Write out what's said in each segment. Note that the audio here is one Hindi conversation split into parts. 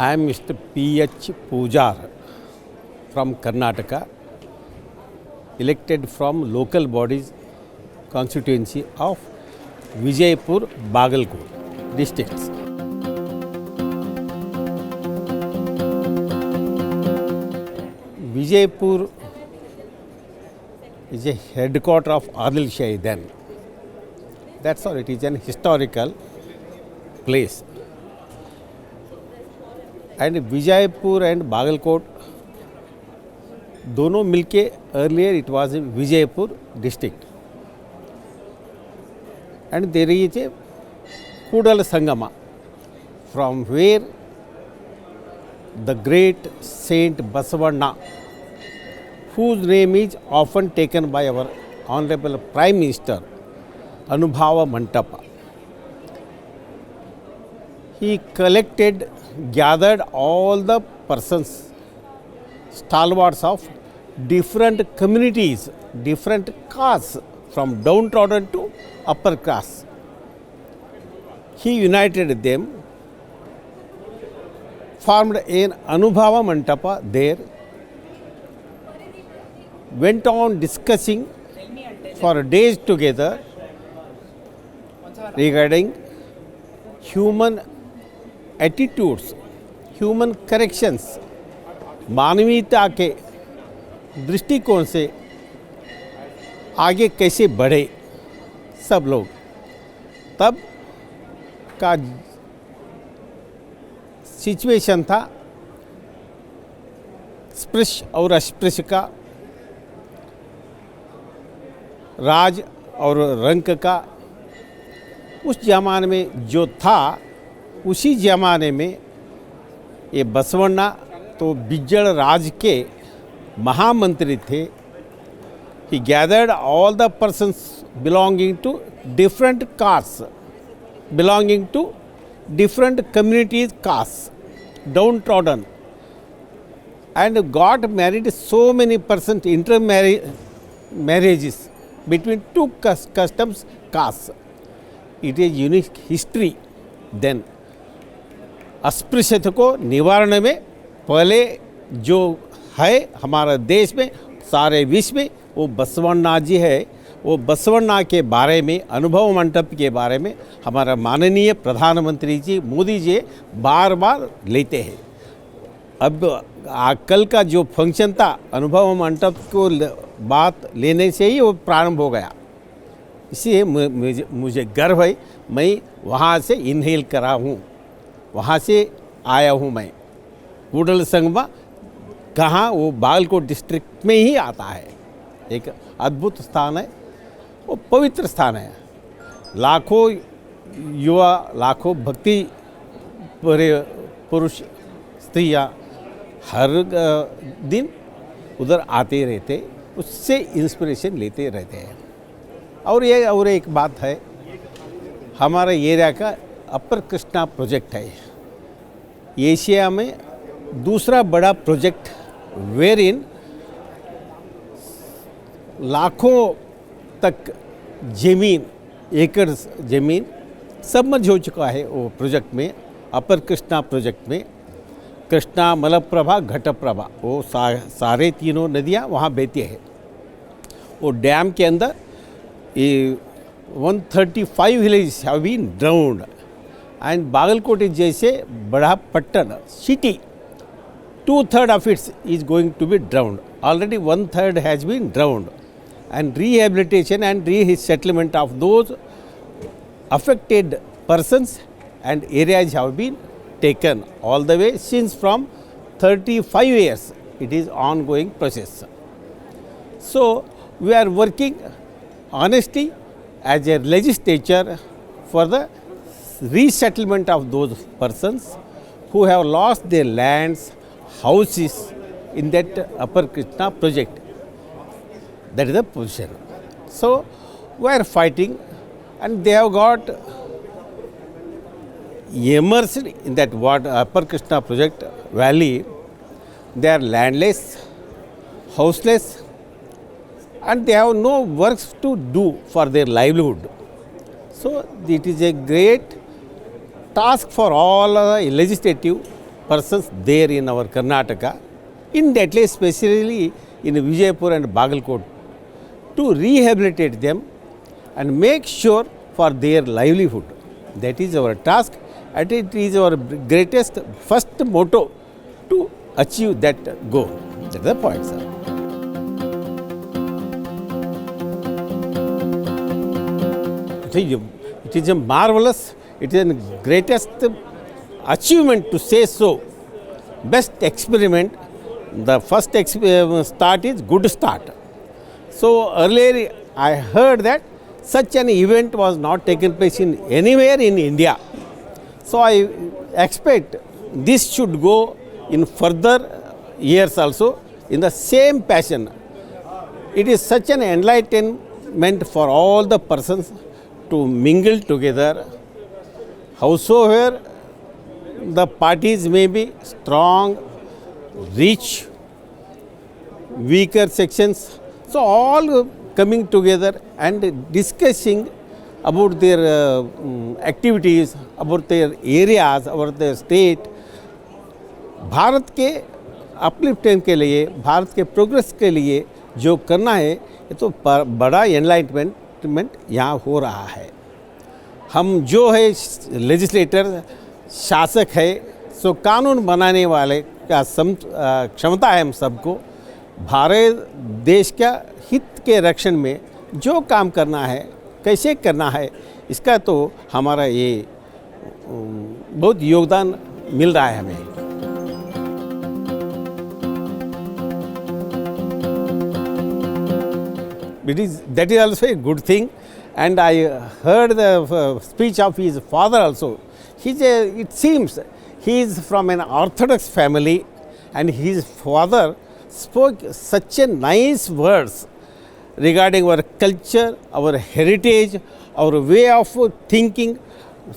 I am Mr. P.H. Pujar from Karnataka, elected from local bodies constituency of Vijaypur, Bagalkot districts. Vijaypur is a headquarter of Adil Shahi then. That's all, it is an historical place. And Vijaypur and Bagalkot दोनों मिलके earlier it was a Vijaypur district. And there is a Kudal Sangama from where the great Saint Basavanna, whose name is often taken by our Honorable Prime Minister Anubhava Mantapa. He gathered all the persons, stalwarts of different communities, different castes, from downtrodden to upper class. He united them, formed an Anubhava Mantapa there, went on discussing for days together regarding human attitudes, human corrections, मानवीयता के दृष्टिकोण से आगे कैसे बढ़े सब लोग। तब का सिचुएशन था स्पृश्य और अस्पृश्य का, राज और रंक का। उस ज़माने में जो था उसी ज़माने में ये बसवण्णा तो बिज्जड़ राज के महामंत्री थे। He gathered all the persons belonging to different castes, belonging to different communities, castes, downtrodden, and got married so many persons, intermarriages between two customs castes. It is unique history then. अस्पृश्यता को निवारण में पहले जो है हमारा देश में, सारे विश्व में, वो बसवण्णा जी है। वो बसवण्णा के बारे में, अनुभव मंटप के बारे में हमारा माननीय प्रधानमंत्री जी मोदी जी बार बार लेते हैं। अब कल का जो फंक्शन था अनुभव मंटप को बात लेने से ही वो प्रारंभ हो गया। इसलिए मुझे गर्व है, मैं वहाँ से इनहेल करा हूँ, वहाँ से आया हूँ मैं। कूडल संगमा कहाँ, वो बागलकोट डिस्ट्रिक्ट में ही आता है। एक अद्भुत स्थान है, वो पवित्र स्थान है। लाखों युवा, लाखों भक्ति पुरुष स्त्रियाँ हर दिन उधर आते रहते, उससे इंस्पिरेशन लेते रहते हैं। और एक बात है, हमारा एरिया का अपर कृष्णा प्रोजेक्ट है, एशिया में दूसरा बड़ा प्रोजेक्ट, वेर इन लाखों तक जमीन, एकड़ जमीन सबमर्ज हो चुका है। वो प्रोजेक्ट में, अपर कृष्णा प्रोजेक्ट में, कृष्णा, मलप्रभा, घटप्रभा, वो सारे तीनों नदियाँ वहाँ बहती है। वो डैम के अंदर ये 135 villages have been drowned, and Bagalkot is जैसे बड़ा Pattan, city, 2/3 of it is going to be drowned. Already 1/3 has been drowned, and rehabilitation and resettlement of those affected persons and areas have been taken all the way since from 35 years. It is ongoing process. So we are working honestly as a legislature for the resettlement of those persons who have lost their lands, houses in that Upper Krishna project. That is the position. So we are fighting, and they have got immersed in that Upper Krishna project valley. They are landless, houseless, and they have no works to do for their livelihood. So it is a great task for all legislative persons there in our Karnataka, in that place especially in Vijayapur and Bagalkot, to rehabilitate them and make sure for their livelihood. That is our task, and it is our greatest first motto to achieve that goal. That is the point, sir. It is a marvelous, it is the greatest achievement to say so. Best experiment, the first start is good start. So earlier I heard that such an event was not taken place in anywhere in India. So I expect this should go in further years also in the same passion. It is such an enlightenment for all the persons to mingle together, howsoever the parties may be strong, rich, weaker sections. So all coming together and discussing about their activities, about their areas, about their state. Bharat के अपलिफ्टमेंट के लिए, भारत के प्रोग्रेस के लिए जो करना है, ये तो बड़ा एनलाइटमेंट यहाँ हो रहा है. हम जो है लेजिस्लेटर, शासक है, सो कानून बनाने वाले का क्षमता है हम सबको भारत देश का हित के रक्षण में जो काम करना है, कैसे करना है, इसका तो हमारा ये बहुत योगदान मिल रहा है हमें. That is also a good thing, and I heard the speech of his father also. It seems he is from an Orthodox family, and his father spoke such a nice words regarding our culture, our heritage, our way of thinking,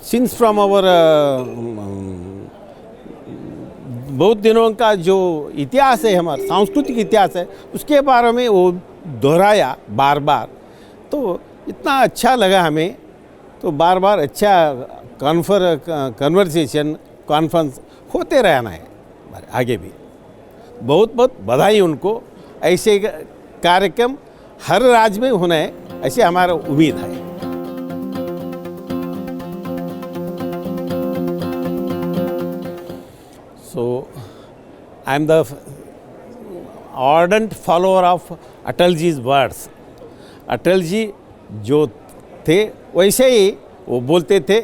since from our बहुत दिनों का जो इतिहास है, हमारा सांस्कृतिक इतिहास है, उसके बारे में वो दोहराया बार बार. तो इतना अच्छा लगा हमें, तो बार बार अच्छा कन्वर्सेशन कॉन्फ्रेंस होते रहना है आगे भी. बहुत बहुत बधाई उनको. ऐसे कार्यक्रम हर राज्य में होना है, ऐसे हमारा उम्मीद है. So I am the ardent follower of Atal जी's words. Atal ji जो थे वैसे ही वो बोलते थे,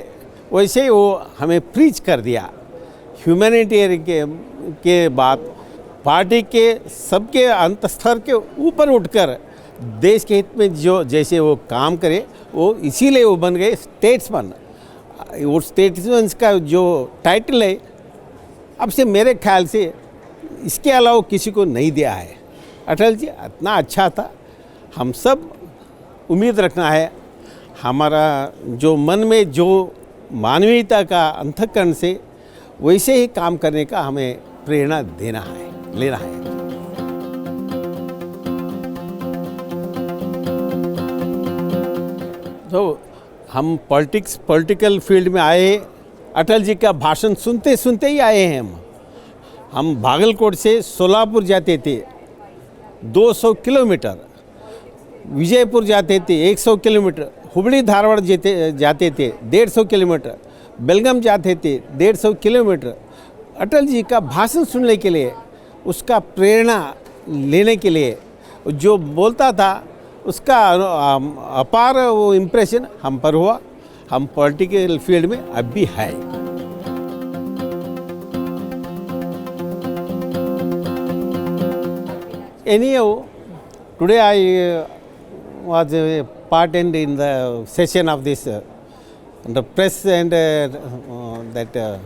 वैसे ही वो हमें प्रीच कर दिया. ह्यूमैनिटेरियन के बाद पार्टी के सबके अंत स्तर के ऊपर उठकर देश के हित में जो जैसे वो काम करे, वो इसीलिए वो बन गए स्टेट्समैन. वो स्टेट्समैन का जो टाइटल है, अब से मेरे ख्याल से इसके अलावा किसी को नहीं दिया है. अटल जी इतना अच्छा था. हम सब उम्मीद रखना है, हमारा जो मन में जो मानवीयता का अंतःकरण से वैसे ही काम करने का हमें प्रेरणा देना है, लेना है. तो हम पॉलिटिकल फील्ड में आए, अटल जी का भाषण सुनते सुनते ही आए हैं. हम बागलकोट से सोलापुर जाते थे 200 किलोमीटर, विजयपुर जाते थे 100 किलोमीटर, हुबली धारवाड़ जाते थे 150 किलोमीटर, बेलगाम जाते थे 150 किलोमीटर. अटल जी का भाषण सुनने के लिए, उसका प्रेरणा लेने के लिए, जो बोलता था उसका अपार वो इम्प्रेशन हम पर हुआ. हम पॉलिटिकल फील्ड में अब भी है. Anyhow, today I was part in the session of this the press and that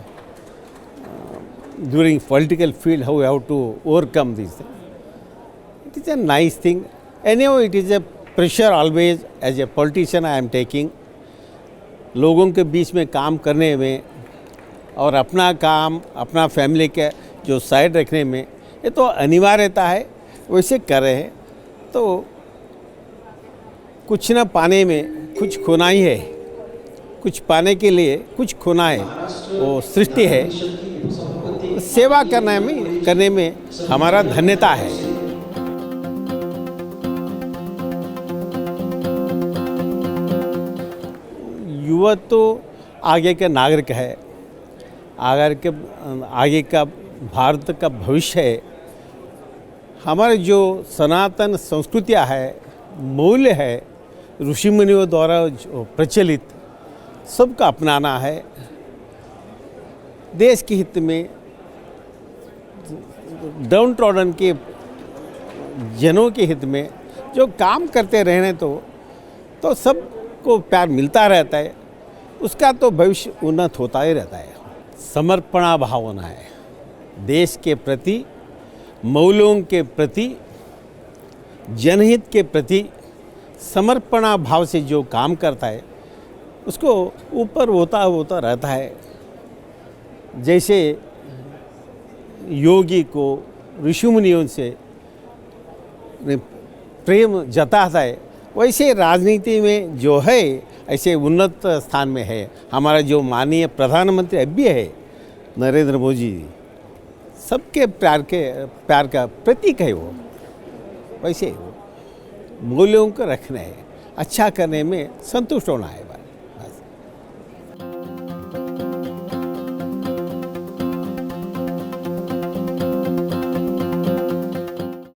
during political field how we have to overcome this. It is a nice thing. Anyhow, it is a pressure always as a politician I am taking. लोगों के बीच में काम करने में और अपना काम, अपना फैमिली के जो साइड रखने में, ये तो अनिवार्यता है, वैसे कर रहे हैं. तो कुछ न पाने में कुछ खोना ही है, कुछ पाने के लिए कुछ खोना है, वो सृष्टि है. सेवा करने में हमारा धन्यता है। युवा तो आगे का नागरिक है, आगे का भारत का भविष्य है। हमारे जो सनातन संस्कृतियाँ है, मूल्य है, ऋषि मुनियों द्वारा जो प्रचलित, सबका अपनाना है। देश के हित में, डाउन ट्रॉडन के जनों के हित में जो काम करते रहने तो सबको प्यार मिलता रहता है, उसका तो भविष्य उन्नत होता ही रहता है। समर्पणा भावना है, देश के प्रति, मूल्यों के प्रति, जनहित के प्रति समर्पणा भाव से जो काम करता है उसको ऊपर होता रहता है। जैसे योगी को ऋषि मुनियों से प्रेम जताता है, वैसे राजनीति में जो है ऐसे उन्नत स्थान में है। हमारा जो माननीय प्रधानमंत्री अभी है नरेंद्र मोदी जी, सबके प्यार का प्रतीक है वो। वैसे मूल्यों को रखना है, अच्छा करने में संतुष्ट होना है।